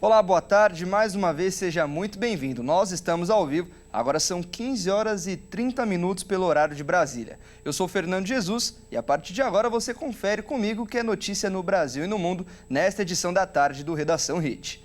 Olá, boa tarde. Mais uma vez, seja muito bem-vindo. Nós estamos ao vivo. Agora são 15 horas e 30 minutos pelo horário de Brasília. Eu sou Fernando Jesus e a partir de agora você confere comigo o que é notícia no Brasil e no mundo nesta edição da tarde do Redação Hit.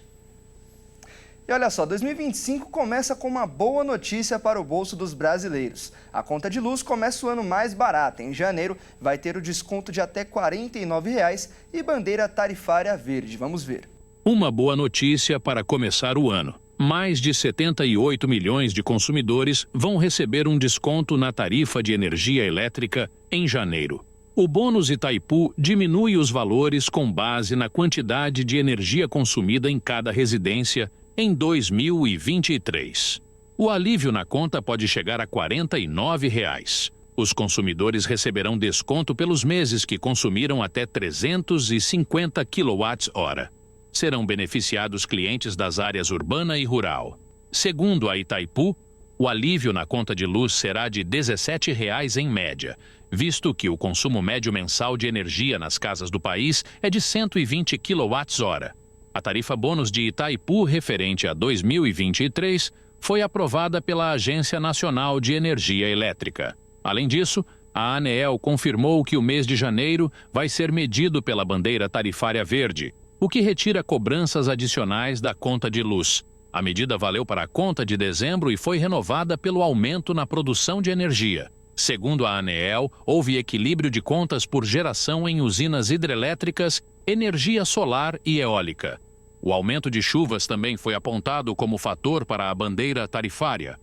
E olha só, 2025 começa com uma boa notícia para o bolso dos brasileiros. A conta de luz começa o ano mais barata. Em janeiro vai ter o desconto de até R$ 49,00 e bandeira tarifária verde. Vamos ver. Uma boa notícia para começar o ano. Mais de 78 milhões de consumidores vão receber um desconto na tarifa de energia elétrica em janeiro. O bônus Itaipu diminui os valores com base na quantidade de energia consumida em cada residência em 2023. O alívio na conta pode chegar a R$ 49,00. Os consumidores receberão desconto pelos meses que consumiram até 350 kWh. Serão beneficiados clientes das áreas urbana e rural. Segundo a Itaipu, o alívio na conta de luz será de R$ 17,00 em média, visto que o consumo médio mensal de energia nas casas do país é de 120 kWh. A tarifa bônus de Itaipu referente a 2023 foi aprovada pela Agência Nacional de Energia Elétrica. Além disso, a ANEEL confirmou que o mês de janeiro vai ser medido pela bandeira tarifária verde, o que retira cobranças adicionais da conta de luz. A medida valeu para a conta de dezembro e foi renovada pelo aumento na produção de energia. Segundo a ANEEL, houve equilíbrio de contas por geração em usinas hidrelétricas, energia solar e eólica. O aumento de chuvas também foi apontado como fator para a bandeira tarifária.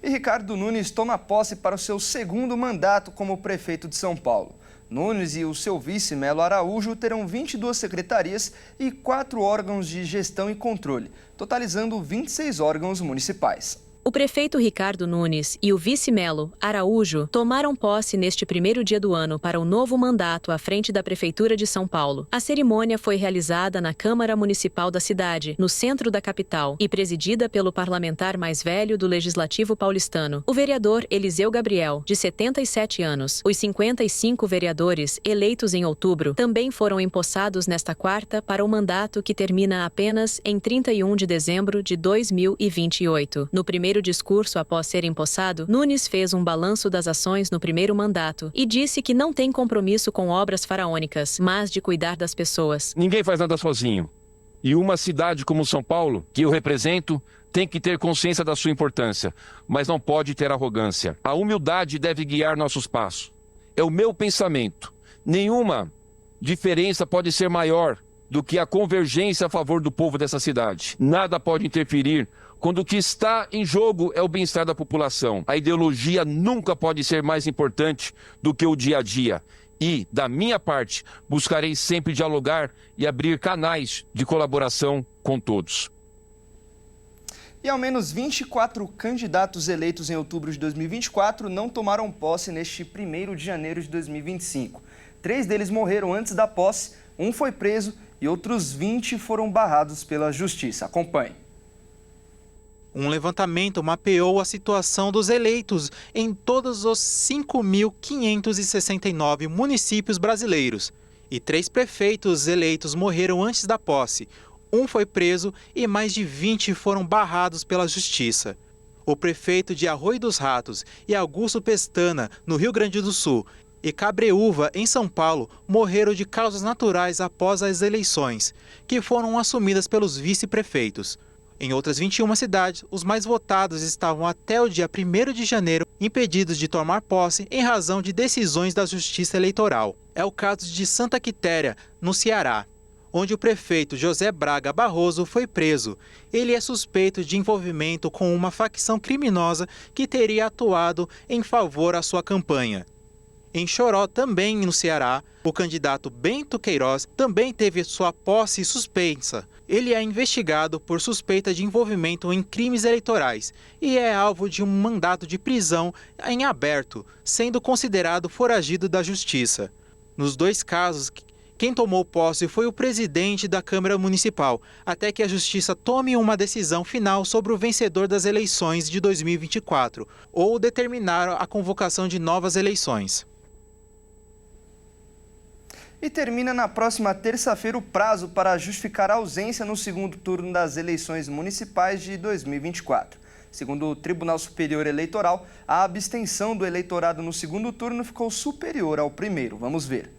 E Ricardo Nunes toma posse para o seu segundo mandato como prefeito de São Paulo. Nunes e o seu vice, Melo Araújo, terão 22 secretarias e 4 órgãos de gestão e controle, totalizando 26 órgãos municipais. O prefeito Ricardo Nunes e o vice Melo Araújo tomaram posse neste primeiro dia do ano para o novo mandato à frente da Prefeitura de São Paulo. A cerimônia foi realizada na Câmara Municipal da cidade, no centro da capital, e presidida pelo parlamentar mais velho do Legislativo paulistano, o vereador Eliseu Gabriel, de 77 anos. Os 55 vereadores eleitos em outubro também foram empossados nesta quarta para o mandato que termina apenas em 31 de dezembro de 2028. No primeiro discurso após ser empossado, Nunes fez um balanço das ações no primeiro mandato e disse que não tem compromisso com obras faraônicas, mas de cuidar das pessoas. Ninguém faz nada sozinho. E uma cidade como São Paulo, que eu represento, tem que ter consciência da sua importância, mas não pode ter arrogância. A humildade deve guiar nossos passos. É o meu pensamento. Nenhuma diferença pode ser maior do que a convergência a favor do povo dessa cidade. Nada pode interferir quando o que está em jogo é o bem-estar da população. A ideologia nunca pode ser mais importante do que o dia a dia. E, da minha parte, buscarei sempre dialogar e abrir canais de colaboração com todos. E ao menos 24 candidatos eleitos em outubro de 2024 não tomaram posse neste 1º de janeiro de 2025. 3 deles morreram antes da posse, 1 foi preso e outros 20 foram barrados pela Justiça. Acompanhe. Um levantamento mapeou a situação dos eleitos em todos os 5.569 municípios brasileiros. E 3 prefeitos eleitos morreram antes da posse. 1 foi preso e mais de 20 foram barrados pela Justiça. O prefeito de Arroio dos Ratos e Augusto Pestana, no Rio Grande do Sul, e Cabreúva, em São Paulo, morreram de causas naturais após as eleições, que foram assumidas pelos vice-prefeitos. Em outras 21 cidades, os mais votados estavam até o dia 1º de janeiro impedidos de tomar posse em razão de decisões da Justiça Eleitoral. É o caso de Santa Quitéria, no Ceará, onde o prefeito José Braga Barroso foi preso. Ele é suspeito de envolvimento com uma facção criminosa que teria atuado em favor à sua campanha. Em Choró, também no Ceará, o candidato Bento Queiroz também teve sua posse suspensa. Ele é investigado por suspeita de envolvimento em crimes eleitorais e é alvo de um mandado de prisão em aberto, sendo considerado foragido da Justiça. Nos 2 casos, quem tomou posse foi o presidente da Câmara Municipal, até que a Justiça tome uma decisão final sobre o vencedor das eleições de 2024 ou determinar a convocação de novas eleições. E termina na próxima terça-feira o prazo para justificar a ausência no segundo turno das eleições municipais de 2024. Segundo o Tribunal Superior Eleitoral, a abstenção do eleitorado no segundo turno ficou superior ao primeiro. Vamos ver.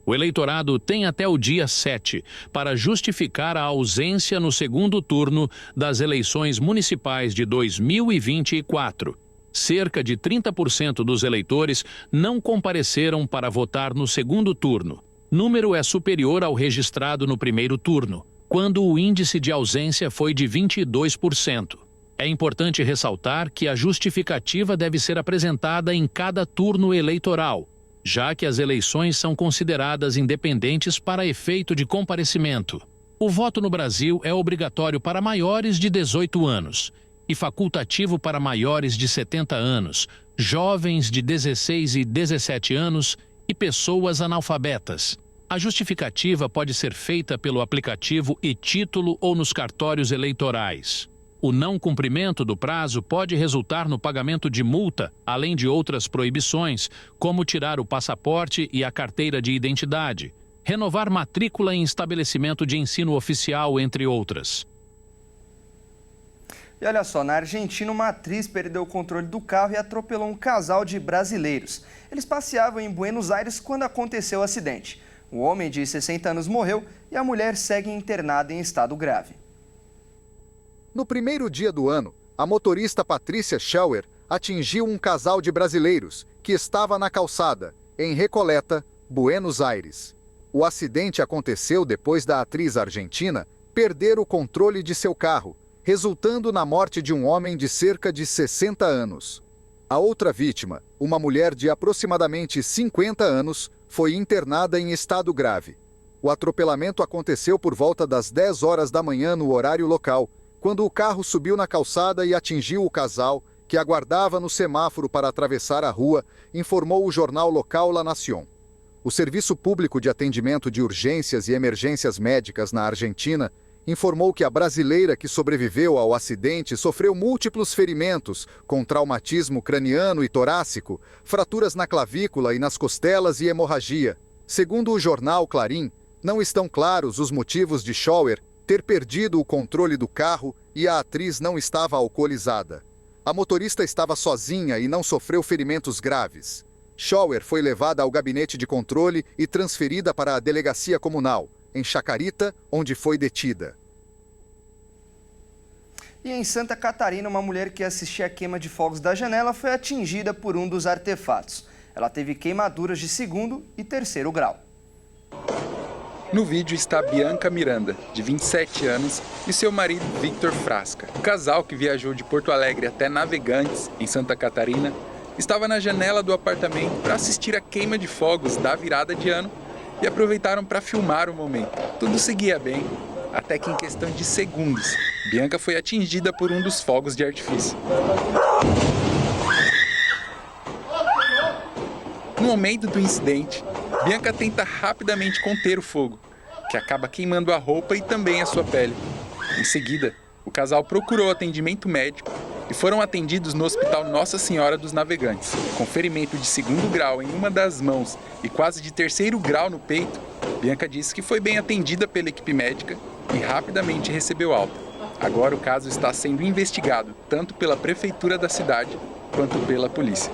O eleitorado tem até o dia 7 para justificar a ausência no segundo turno das eleições municipais de 2024. Cerca de 30% dos eleitores não compareceram para votar no segundo turno. Número é superior ao registrado no primeiro turno, quando o índice de ausência foi de 22%. É importante ressaltar que a justificativa deve ser apresentada em cada turno eleitoral, já que as eleições são consideradas independentes para efeito de comparecimento. O voto no Brasil é obrigatório para maiores de 18 anos e facultativo para maiores de 70 anos, jovens de 16 e 17 anos e pessoas analfabetas. A justificativa pode ser feita pelo aplicativo e-Título ou nos cartórios eleitorais. O não cumprimento do prazo pode resultar no pagamento de multa, além de outras proibições, como tirar o passaporte e a carteira de identidade, renovar matrícula em estabelecimento de ensino oficial, entre outras. E olha só, na Argentina, uma atriz perdeu o controle do carro e atropelou um casal de brasileiros. Eles passeavam em Buenos Aires quando aconteceu o acidente. O homem de 60 anos morreu e a mulher segue internada em estado grave. No primeiro dia do ano, a motorista Patrícia Schauer atingiu um casal de brasileiros que estava na calçada, em Recoleta, Buenos Aires. O acidente aconteceu depois da atriz argentina perder o controle de seu carro, resultando na morte de um homem de cerca de 60 anos. A outra vítima, uma mulher de aproximadamente 50 anos, foi internada em estado grave. O atropelamento aconteceu por volta das 10 horas da manhã no horário local, quando o carro subiu na calçada e atingiu o casal, que aguardava no semáforo para atravessar a rua, informou o jornal local La Nación. O Serviço Público de Atendimento de Urgências e Emergências Médicas na Argentina informou que a brasileira que sobreviveu ao acidente sofreu múltiplos ferimentos, com traumatismo craniano e torácico, fraturas na clavícula e nas costelas e hemorragia. Segundo o jornal Clarín, não estão claros os motivos de Schauer ter perdido o controle do carro e a atriz não estava alcoolizada. A motorista estava sozinha e não sofreu ferimentos graves. Schauer foi levada ao gabinete de controle e transferida para a delegacia comunal, em Chacarita, onde foi detida. E em Santa Catarina, uma mulher que assistia à queima de fogos da janela foi atingida por um dos artefatos. Ela teve queimaduras de 2º e 3º grau. No vídeo está Bianca Miranda, de 27 anos, e seu marido Victor Frasca. O casal, que viajou de Porto Alegre até Navegantes, em Santa Catarina, estava na janela do apartamento para assistir a queima de fogos da virada de ano e aproveitaram para filmar o momento. Tudo seguia bem, até que em questão de segundos, Bianca foi atingida por um dos fogos de artifício. No momento do incidente, Bianca tenta rapidamente conter o fogo, que acaba queimando a roupa e também a sua pele. Em seguida, o casal procurou atendimento médico e foram atendidos no Hospital Nossa Senhora dos Navegantes. Com ferimento de 2º grau em uma das mãos e quase de 3º grau no peito, Bianca disse que foi bem atendida pela equipe médica e rapidamente recebeu alta. Agora o caso está sendo investigado tanto pela prefeitura da cidade quanto pela polícia.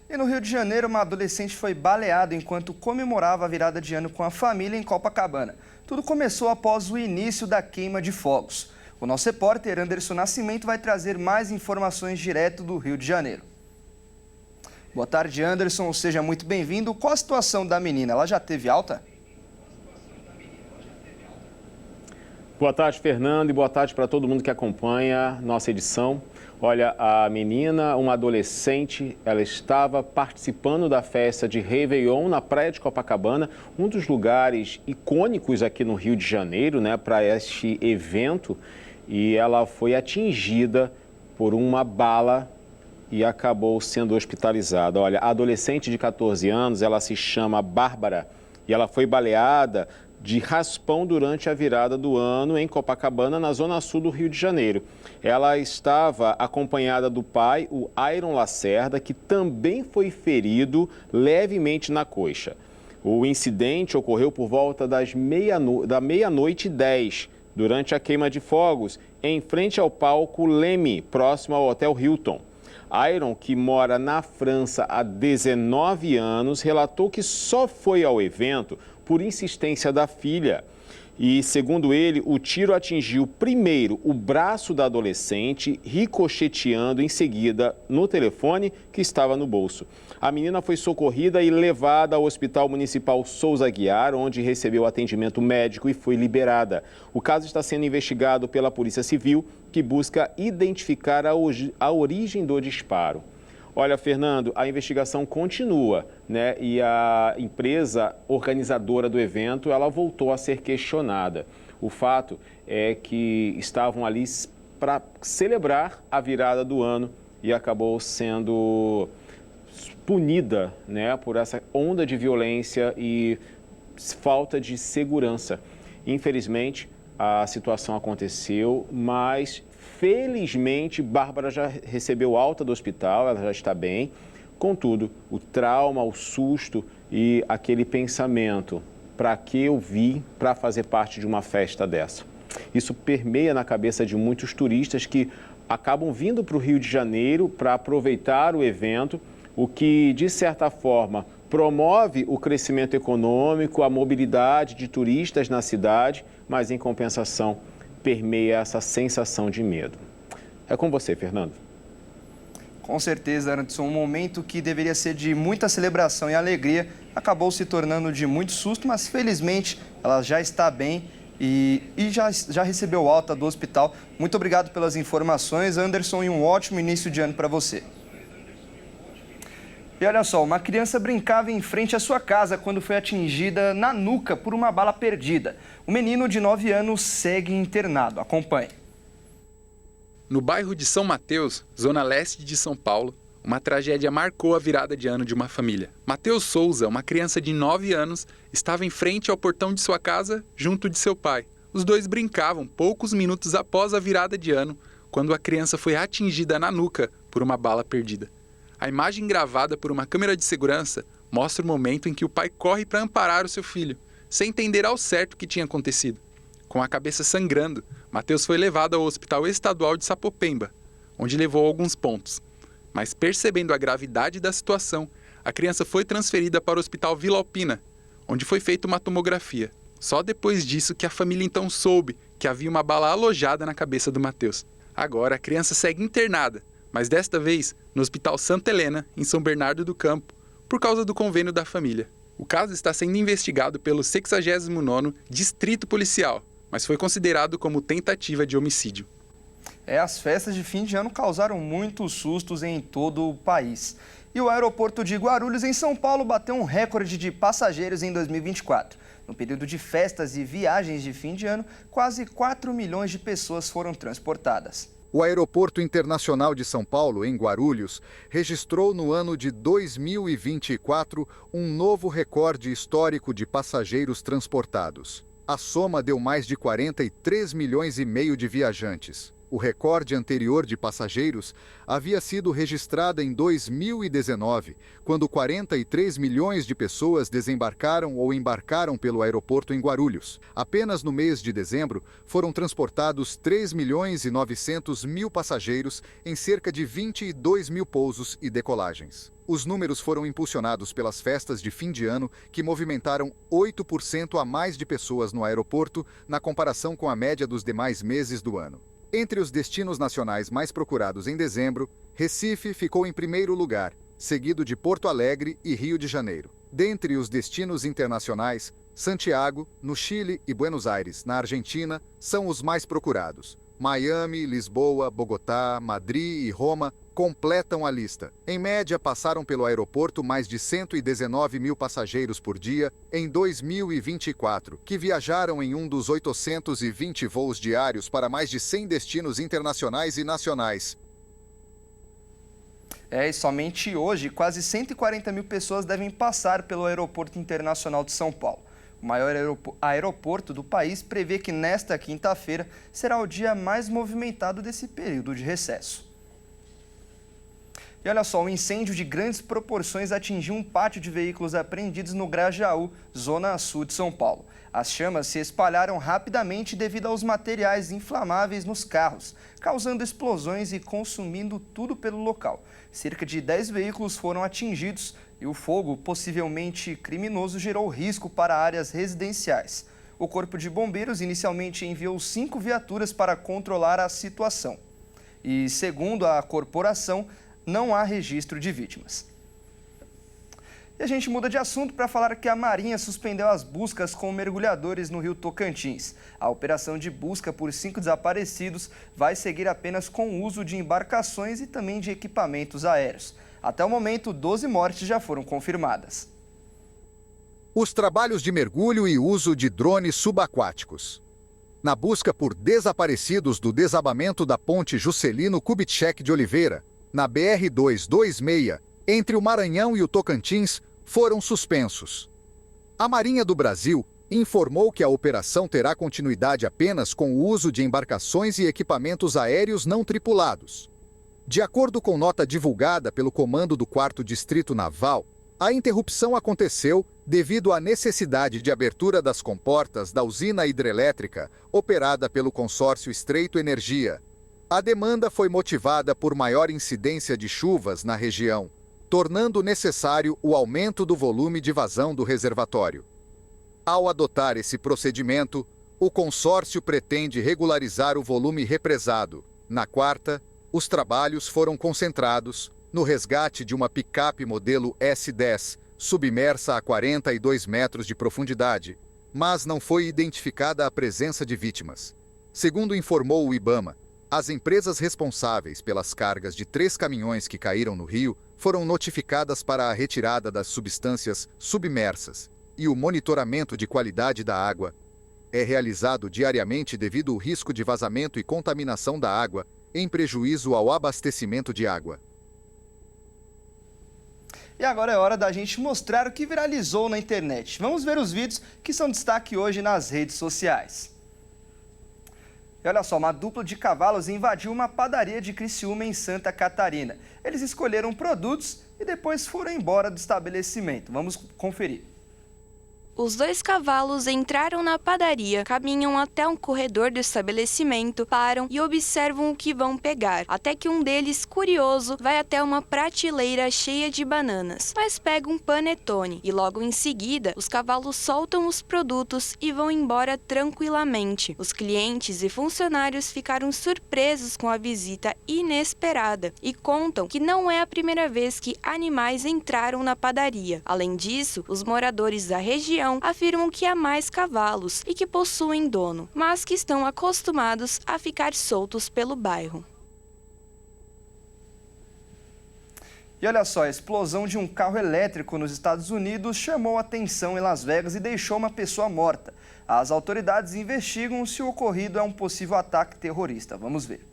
E no Rio de Janeiro, uma adolescente foi baleada enquanto comemorava a virada de ano com a família em Copacabana. Tudo começou após o início da queima de fogos. O nosso repórter Anderson Nascimento vai trazer mais informações direto do Rio de Janeiro. Boa tarde, Anderson. Seja muito bem-vindo. Qual a situação da menina? Ela já teve alta? Boa tarde, Fernando, e boa tarde para todo mundo que acompanha nossa edição. Olha, a menina, uma adolescente, ela estava participando da festa de Réveillon na praia de Copacabana, um dos lugares icônicos aqui no Rio de Janeiro, né, para este evento, e ela foi atingida por uma bala e acabou sendo hospitalizada. Olha, a adolescente de 14 anos, ela se chama Bárbara e ela foi baleada de raspão durante a virada do ano em Copacabana, na zona sul do Rio de Janeiro. Ela estava acompanhada do pai, o Iron Lacerda, que também foi ferido levemente na coxa. O incidente ocorreu por volta da meia-noite e 10, durante a queima de fogos, em frente ao palco Leme, próximo ao Hotel Hilton. Iron, que mora na França há 19 anos, relatou que só foi ao evento por insistência da filha. E, segundo ele, o tiro atingiu primeiro o braço da adolescente, ricocheteando em seguida no telefone que estava no bolso. A menina foi socorrida e levada ao Hospital Municipal Souza Aguiar, onde recebeu atendimento médico e foi liberada. O caso está sendo investigado pela Polícia Civil, que busca identificar a origem do disparo. Olha, Fernando, a investigação continua, né? E a empresa organizadora do evento, ela voltou a ser questionada. O fato é que estavam ali para celebrar a virada do ano e acabou sendo punida, né, por essa onda de violência e falta de segurança. Infelizmente, a situação aconteceu, mas felizmente Bárbara já recebeu alta do hospital, ela já está bem. Contudo, o trauma, o susto e aquele pensamento, para que eu vim para fazer parte de uma festa dessa? Isso permeia na cabeça de muitos turistas que acabam vindo para o Rio de Janeiro para aproveitar o evento, o que, de certa forma, promove o crescimento econômico, a mobilidade de turistas na cidade, mas, em compensação, permeia essa sensação de medo. É com você, Fernando. Com certeza, Anderson, um momento que deveria ser de muita celebração e alegria acabou se tornando de muito susto, mas felizmente ela já está bem e já recebeu alta do hospital. Muito obrigado pelas informações, Anderson, e um ótimo início de ano para você. E olha só, uma criança brincava em frente à sua casa quando foi atingida na nuca por uma bala perdida. O menino de 9 anos segue internado. Acompanhe. No bairro de São Mateus, zona leste de São Paulo, uma tragédia marcou a virada de ano de uma família. Mateus Souza, uma criança de 9 anos, estava em frente ao portão de sua casa, junto de seu pai. Os dois brincavam poucos minutos após a virada de ano, quando a criança foi atingida na nuca por uma bala perdida. A imagem gravada por uma câmera de segurança mostra o momento em que o pai corre para amparar o seu filho, sem entender ao certo o que tinha acontecido. Com a cabeça sangrando, Mateus foi levado ao Hospital Estadual de Sapopemba, onde levou alguns pontos. Mas percebendo a gravidade da situação, a criança foi transferida para o Hospital Vila Alpina, onde foi feita uma tomografia. Só depois disso que a família então soube que havia uma bala alojada na cabeça do Mateus. Agora a criança segue internada, mas desta vez no Hospital Santa Helena, em São Bernardo do Campo, por causa do convênio da família. O caso está sendo investigado pelo 69º Distrito Policial, mas foi considerado como tentativa de homicídio. As festas de fim de ano causaram muitos sustos em todo o país. E o aeroporto de Guarulhos, em São Paulo, bateu um recorde de passageiros em 2024. No período de festas e viagens de fim de ano, quase 4 milhões de pessoas foram transportadas. O Aeroporto Internacional de São Paulo, em Guarulhos, registrou no ano de 2024 um novo recorde histórico de passageiros transportados. A soma deu mais de 43 milhões e meio de viajantes. O recorde anterior de passageiros havia sido registrado em 2019, quando 43 milhões de pessoas desembarcaram ou embarcaram pelo aeroporto em Guarulhos. Apenas no mês de dezembro foram transportados 3 milhões e 900 mil passageiros em cerca de 22 mil pousos e decolagens. Os números foram impulsionados pelas festas de fim de ano, que movimentaram 8% a mais de pessoas no aeroporto na comparação com a média dos demais meses do ano. Entre os destinos nacionais mais procurados em dezembro, Recife ficou em primeiro lugar, seguido de Porto Alegre e Rio de Janeiro. Dentre os destinos internacionais, Santiago, no Chile, e Buenos Aires, na Argentina, são os mais procurados. Miami, Lisboa, Bogotá, Madrid e Roma completam a lista. Em média, passaram pelo aeroporto mais de 119 mil passageiros por dia em 2024, que viajaram em um dos 820 voos diários para mais de 100 destinos internacionais e nacionais. E somente hoje, quase 140 mil pessoas devem passar pelo Aeroporto Internacional de São Paulo. O maior aeroporto do país prevê que nesta quinta-feira será o dia mais movimentado desse período de recesso. E olha só, um incêndio de grandes proporções atingiu um pátio de veículos apreendidos no Grajaú, zona sul de São Paulo. As chamas se espalharam rapidamente devido aos materiais inflamáveis nos carros, causando explosões e consumindo tudo pelo local. Cerca de 10 veículos foram atingidos e o fogo, possivelmente criminoso, gerou risco para áreas residenciais. O Corpo de Bombeiros inicialmente enviou 5 viaturas para controlar a situação. E, segundo a corporação, não há registro de vítimas. E a gente muda de assunto para falar que a Marinha suspendeu as buscas com mergulhadores no rio Tocantins. A operação de busca por 5 desaparecidos vai seguir apenas com o uso de embarcações e também de equipamentos aéreos. Até o momento, 12 mortes já foram confirmadas. Os trabalhos de mergulho e uso de drones subaquáticos. Na busca por desaparecidos do desabamento da ponte Juscelino Kubitschek de Oliveira, na BR-226, entre o Maranhão e o Tocantins, foram suspensos. A Marinha do Brasil informou que a operação terá continuidade apenas com o uso de embarcações e equipamentos aéreos não tripulados. De acordo com nota divulgada pelo Comando do 4º Distrito Naval, a interrupção aconteceu devido à necessidade de abertura das comportas da usina hidrelétrica operada pelo consórcio Estreito Energia. A demanda foi motivada por maior incidência de chuvas na região, tornando necessário o aumento do volume de vazão do reservatório. Ao adotar esse procedimento, o consórcio pretende regularizar o volume represado. Na quarta, os trabalhos foram concentrados no resgate de uma picape modelo S10, submersa a 42 metros de profundidade, mas não foi identificada a presença de vítimas. Segundo informou o IBAMA, as empresas responsáveis pelas cargas de 3 caminhões que caíram no rio foram notificadas para a retirada das substâncias submersas e o monitoramento de qualidade da água é realizado diariamente devido ao risco de vazamento e contaminação da água em prejuízo ao abastecimento de água. E agora é hora da gente mostrar o que viralizou na internet. Vamos ver os vídeos que são destaque hoje nas redes sociais. E olha só, uma dupla de cavalos invadiu uma padaria de Criciúma em Santa Catarina. Eles escolheram produtos e depois foram embora do estabelecimento. Vamos conferir. Os 2 cavalos entraram na padaria, caminham até um corredor do estabelecimento, param e observam o que vão pegar, até que um deles, curioso, vai até uma prateleira cheia de bananas, mas pega um panetone e logo em seguida os cavalos soltam os produtos e vão embora tranquilamente. Os clientes e funcionários ficaram surpresos com a visita inesperada e contam que não é a primeira vez que animais entraram na padaria. Além disso, os moradores da região afirmam que há mais cavalos e que possuem dono, mas que estão acostumados a ficar soltos pelo bairro. E olha só, a explosão de um carro elétrico nos Estados Unidos chamou a atenção em Las Vegas e deixou uma pessoa morta. As autoridades investigam se o ocorrido é um possível ataque terrorista. Vamos ver.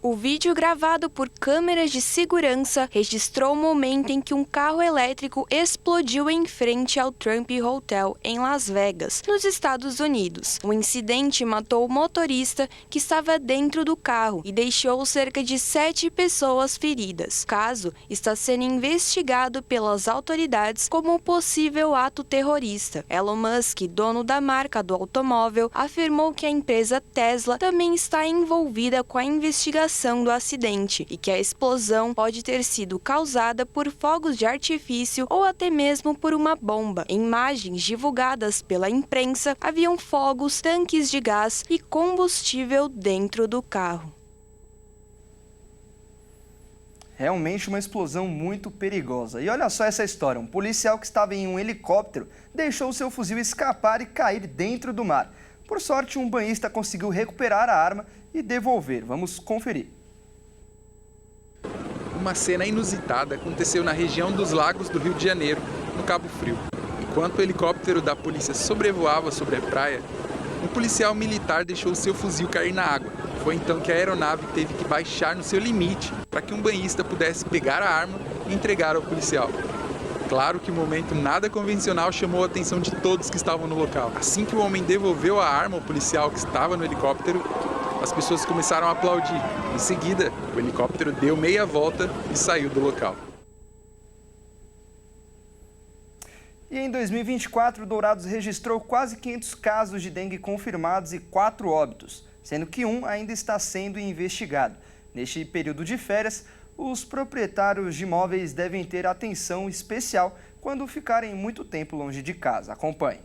O vídeo gravado por câmeras de segurança registrou o momento em que um carro elétrico explodiu em frente ao Trump Hotel em Las Vegas, nos Estados Unidos. O incidente matou o motorista que estava dentro do carro e deixou cerca de 7 pessoas feridas. O caso está sendo investigado pelas autoridades como um possível ato terrorista. Elon Musk, dono da marca do automóvel, afirmou que a empresa Tesla também está envolvida com a investigação do acidente e que a explosão pode ter sido causada por fogos de artifício ou até mesmo por uma bomba. Em imagens divulgadas pela imprensa, haviam fogos, tanques de gás e combustível dentro do carro. Realmente uma explosão muito perigosa. E olha só essa história, um policial que estava em um helicóptero deixou seu fuzil escapar e cair dentro do mar. Por sorte, um banhista conseguiu recuperar a arma e devolver. Vamos conferir. Uma cena inusitada aconteceu na região dos Lagos do Rio de Janeiro, no Cabo Frio. Enquanto o helicóptero da polícia sobrevoava sobre a praia, um policial militar deixou seu fuzil cair na água, Foi então que a aeronave teve que baixar no seu limite para que um banhista pudesse pegar a arma e entregar ao policial. Claro que o momento nada convencional chamou a atenção de todos que estavam no local. Assim que o homem devolveu a arma ao policial que estava no helicóptero, as pessoas começaram a aplaudir. Em seguida, o helicóptero deu meia volta e saiu do local. E em 2024, Dourados registrou quase 500 casos de dengue confirmados e 4 óbitos, sendo que um ainda está sendo investigado. Neste período de férias, os proprietários de imóveis devem ter atenção especial quando ficarem muito tempo longe de casa. Acompanhe.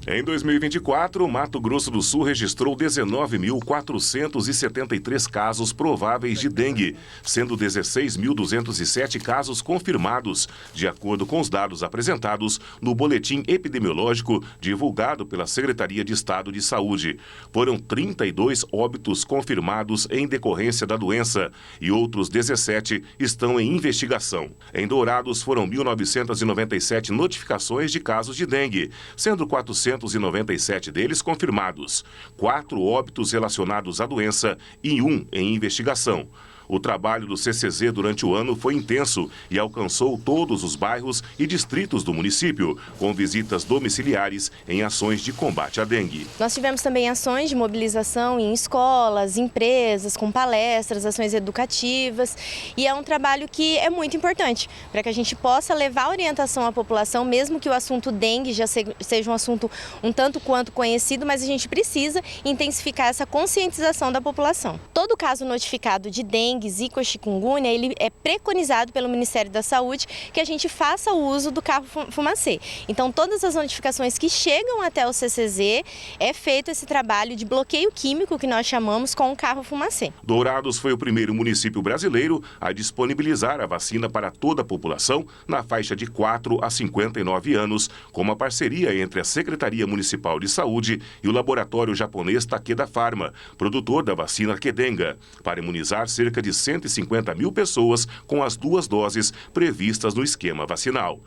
Em 2024, Mato Grosso do Sul registrou 19.473 casos prováveis de dengue, sendo 16.207 casos confirmados, de acordo com os dados apresentados no boletim epidemiológico divulgado pela Secretaria de Estado de Saúde. Foram 32 óbitos confirmados em decorrência da doença e outros 17 estão em investigação. Em Dourados, foram 1.997 notificações de casos de dengue, sendo 497 deles confirmados, 4 óbitos relacionados à doença e 1 em investigação. O trabalho do CCZ durante o ano foi intenso e alcançou todos os bairros e distritos do município, com visitas domiciliares em ações de combate à dengue. Nós tivemos também ações de mobilização em escolas, empresas, com palestras, ações educativas, e é um trabalho que é muito importante para que a gente possa levar orientação à população, mesmo que o assunto dengue já seja um assunto um tanto quanto conhecido, mas a gente precisa intensificar essa conscientização da população. Todo caso notificado de dengue, zika ou chikungunya, ele é preconizado pelo Ministério da Saúde que a gente faça o uso do carro fumacê. Então, todas as notificações que chegam até o CCZ, é feito esse trabalho de bloqueio químico que nós chamamos com o carro fumacê. Dourados foi o primeiro município brasileiro a disponibilizar a vacina para toda a população na faixa de 4 a 59 anos, com uma parceria entre a Secretaria Municipal de Saúde e o laboratório japonês Takeda Pharma, produtor da vacina Kedenga, para imunizar cerca de 150 mil pessoas com as 2 doses previstas no esquema vacinal.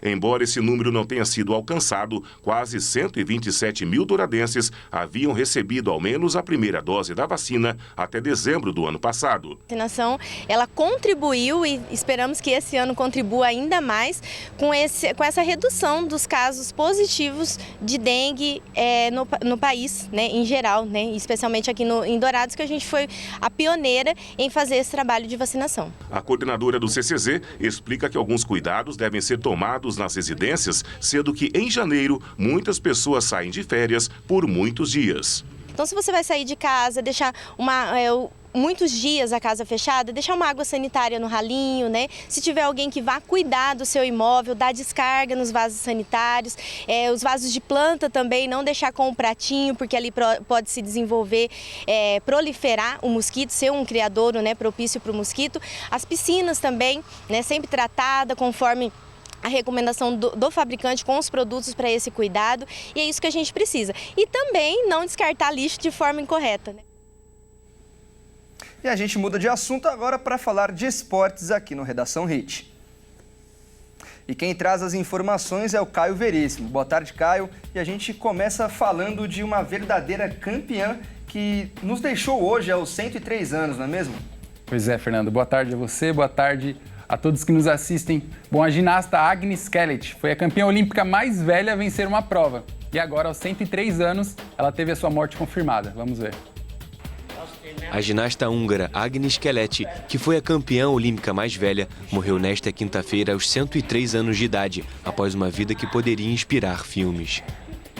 Embora esse número não tenha sido alcançado, quase 127 mil douradenses haviam recebido ao menos a primeira dose da vacina até dezembro do ano passado. A vacinação, ela contribuiu e esperamos que esse ano contribua ainda mais com essa redução dos casos positivos de dengue no país, né, em geral, né, especialmente aqui em Dourados, que a gente foi a pioneira em fazer esse trabalho de vacinação. A coordenadora do CCZ explica que alguns cuidados devem ser tomados nas residências, sendo que em janeiro muitas pessoas saem de férias por muitos dias. Então, se você vai sair de casa, deixar muitos dias a casa fechada, deixar uma água sanitária no ralinho, né? Se tiver alguém que vá cuidar do seu imóvel, dar descarga nos vasos sanitários, os vasos de planta também, não deixar com um pratinho, porque ali pode se desenvolver, proliferar o mosquito, ser um criadouro, né, propício para o mosquito. As piscinas também, né, sempre tratada conforme a recomendação do fabricante com os produtos para esse cuidado, e é isso que a gente precisa. E também não descartar lixo de forma incorreta, né? E a gente muda de assunto agora para falar de esportes aqui no Redação Hit. E quem traz as informações é o Caio Veríssimo. Boa tarde, Caio. E a gente começa falando de uma verdadeira campeã que nos deixou hoje aos 103 anos, não é mesmo? Pois é, Fernando. Boa tarde a você, boa tarde a todos que nos assistem. Bom, a ginasta Agnes Skelett foi a campeã olímpica mais velha a vencer uma prova. E agora, aos 103 anos, ela teve a sua morte confirmada. Vamos ver. A ginasta húngara Agnes Skelett, que foi a campeã olímpica mais velha, morreu nesta quinta-feira aos 103 anos de idade, após uma vida que poderia inspirar filmes.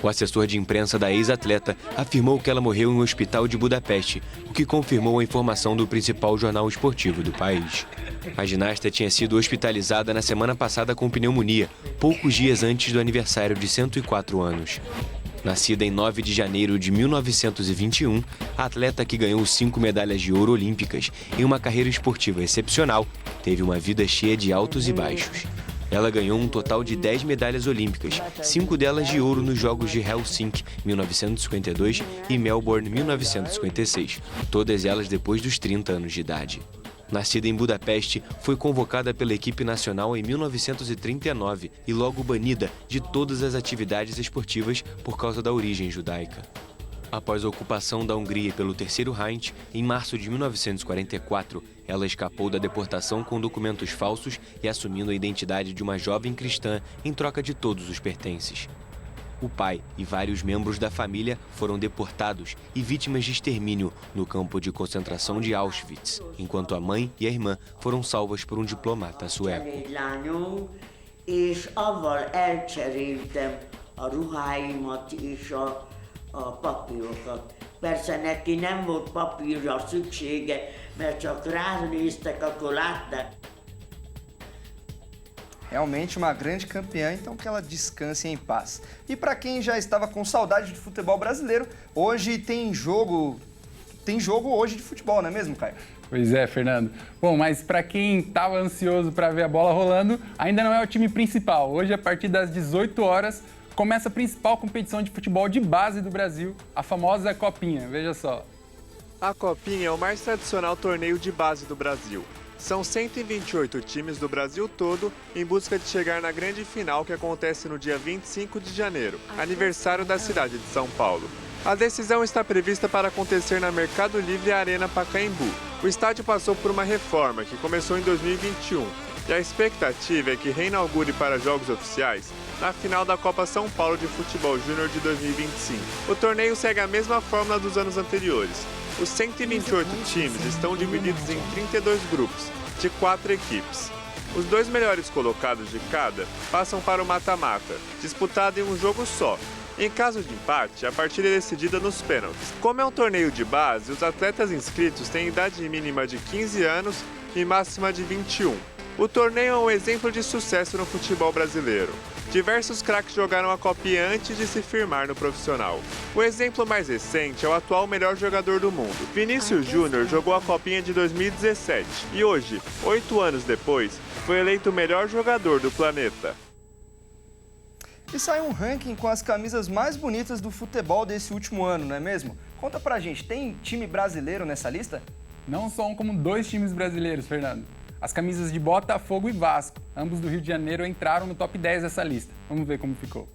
O assessor de imprensa da ex-atleta afirmou que ela morreu em um hospital de Budapeste, o que confirmou a informação do principal jornal esportivo do país. A ginasta tinha sido hospitalizada na semana passada com pneumonia, poucos dias antes do aniversário de 104 anos. Nascida em 9 de janeiro de 1921, a atleta que ganhou 5 medalhas de ouro olímpicas em uma carreira esportiva excepcional, teve uma vida cheia de altos e baixos. Ela ganhou um total de 10 medalhas olímpicas, 5 delas de ouro nos Jogos de Helsinki, 1952, e Melbourne, 1956, todas elas depois dos 30 anos de idade. Nascida em Budapeste, foi convocada pela equipe nacional em 1939 e logo banida de todas as atividades esportivas por causa da origem judaica. Após a ocupação da Hungria pelo Terceiro Reich, em março de 1944, ela escapou da deportação com documentos falsos e assumindo a identidade de uma jovem cristã em troca de todos os pertences. O pai e vários membros da família foram deportados e vítimas de extermínio no campo de concentração de Auschwitz, enquanto a mãe e a irmã foram salvas por um diplomata sueco. Persze neki nem volt papírra szüksége, mert csak ránéztek a lata. Realmente uma grande campeã, então que ela descanse em paz. E para quem já estava com saudade de futebol brasileiro, hoje tem jogo hoje de futebol, não é mesmo, Caio? Pois é, Fernando. Bom, mas para quem estava ansioso para ver a bola rolando, ainda não é o time principal. Hoje, a partir das 18 horas, começa a principal competição de futebol de base do Brasil, a famosa Copinha. Veja só. A Copinha é o mais tradicional torneio de base do Brasil. São 128 times do Brasil todo em busca de chegar na grande final que acontece no dia 25 de janeiro, aniversário da cidade de São Paulo. A decisão está prevista para acontecer na Mercado Livre Arena Pacaembu. O estádio passou por uma reforma que começou em 2021 e a expectativa é que reinaugure para jogos oficiais na final da Copa São Paulo de Futebol Júnior de 2025. O torneio segue a mesma fórmula dos anos anteriores. Os 128 times estão divididos em 32 grupos, de 4 equipes. Os 2 melhores colocados de cada passam para o mata-mata, disputado em um jogo só. Em caso de empate, a partida é decidida nos pênaltis. Como é um torneio de base, os atletas inscritos têm idade mínima de 15 anos e máxima de 21. O torneio é um exemplo de sucesso no futebol brasileiro. Diversos craques jogaram a Copinha antes de se firmar no profissional. O exemplo mais recente é o atual melhor jogador do mundo. Vinícius Júnior jogou a Copinha de 2017 e hoje, 8 anos depois, foi eleito o melhor jogador do planeta. E saiu um ranking com as camisas mais bonitas do futebol desse último ano, não é mesmo? Conta pra gente, tem time brasileiro nessa lista? Não só um, como 2 times brasileiros, Fernando. As camisas de Botafogo e Vasco, ambos do Rio de Janeiro, entraram no top 10 dessa lista. Vamos ver como ficou.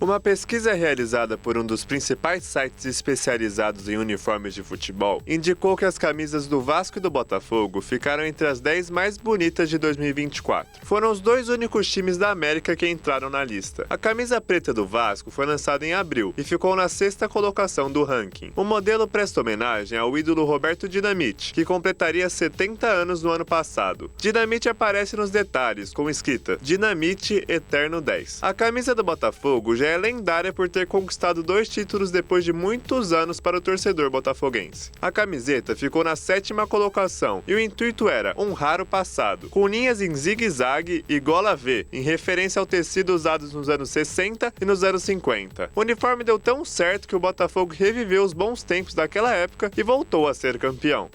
Uma pesquisa realizada por um dos principais sites especializados em uniformes de futebol indicou que as camisas do Vasco e do Botafogo ficaram entre as 10 mais bonitas de 2024. Foram os 2 únicos times da América que entraram na lista. A camisa preta do Vasco foi lançada em abril e ficou na 6ª colocação do ranking. O modelo presta homenagem ao ídolo Roberto Dinamite, que completaria 70 anos no ano passado. Dinamite aparece nos detalhes, com escrita Dinamite Eterno 10. A camisa do Botafogo já é lendária por ter conquistado 2 títulos depois de muitos anos para o torcedor botafoguense. A camiseta ficou na 7ª colocação e o intuito era honrar o passado, com linhas em zigue-zague e gola V, em referência ao tecido usados nos anos 60 e nos anos 50. O uniforme deu tão certo que o Botafogo reviveu os bons tempos daquela época e voltou a ser campeão.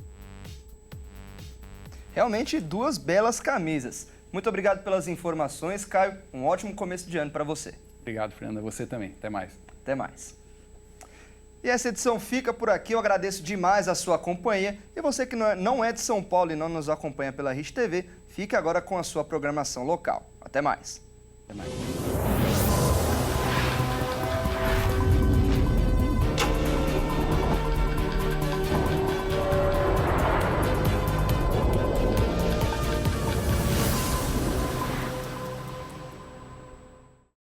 Realmente 2 belas camisas. Muito obrigado pelas informações, Caio. Um ótimo começo de ano para você. Obrigado, Fernanda. Você também. Até mais. Até mais. E essa edição fica por aqui. Eu agradeço demais a sua companhia. E você que não é de São Paulo e não nos acompanha pela RIS TV, fique agora com a sua programação local. Até mais. Até mais.